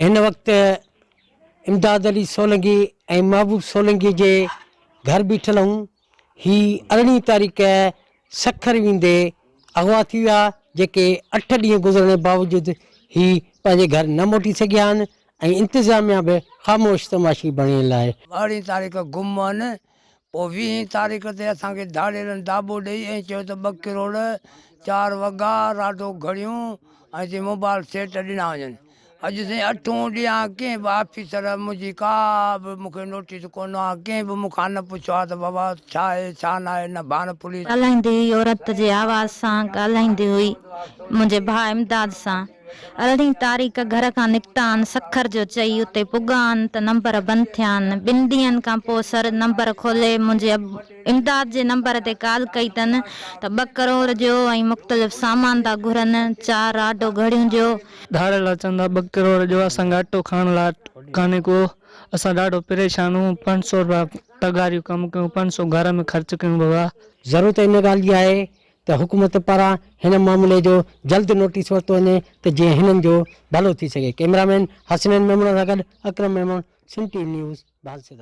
इन वक़्तु इमदाद अली सोलंकी ऐं महबूब सोलंकी जे घर बीठल हूं। ही 18 तारीख़ सखर वेंदे अगवा थी विया, जेके 8 ॾींहं गुज़रण जे बावजूदि ही पंहिंजे घर न मोटी सघिया आहिनि ऐं इंतिज़ामिया बि ख़ामोश तमाशी बणियल आहे। 18 तारीख़ गुम आहिनि, पोइ 20 तारीख़ ते असांखे धाड़ेलनि दाबो ॾेई ऐं चयो त 2 करोड़ 4 वॻा राडो घड़ियूं ऐं चई मोबाइल सेट ॾिना वञनि। अॼु ताईं 8हों ॾींहुं कंहिं बि ऑफिसर मुंहिंजी का बि मूंखे नोटिस कोन आहे, कंहिं बि मूंखां न पुछियो आहे त बाबा छा आहे छा न आहे। न भान पुलिस ॻाल्हाईंदी हुई औरत जे आवाज़ सां, ॻाल्हाईंदी हुई मुंहिंजे भाउ इमदाद सां। 18 तारीख़ घर खां निकिता आहिनि, सखर जो चई उते पुॻा आहिनि त नंबर बंदि थिया आहिनि। 2 ॾींहंनि खां पोइ सर नंबर खोले मुंहिंजे इमदाद जे नंबर ते कॉल कई अथनि त 2 करोड़ जो ऐं मुख़्तलिफ़ सामान था घुरनि, 4 राडो घड़ियूं जो। धाड़ेला चवंदा 2 करोड़ जो असांखे अटो खाइण लाइ कान्हे को, असां ॾाढो परेशान हूं। 500 रुपया पघारियूं कमु कयूं, 500 घर में ख़र्च कयूं बाबा। ज़रूरत इन ॻाल्हि जी आहे त हुकूमत पारां हिन मामले जो जल्द नोटिस वरितो वञे त जीअं हिननि जो भलो थी सघे। कैमरामैन हसनैन मेमण सां गॾु अकरम मेमण, सिंध टीवी न्यूज़, भालसे।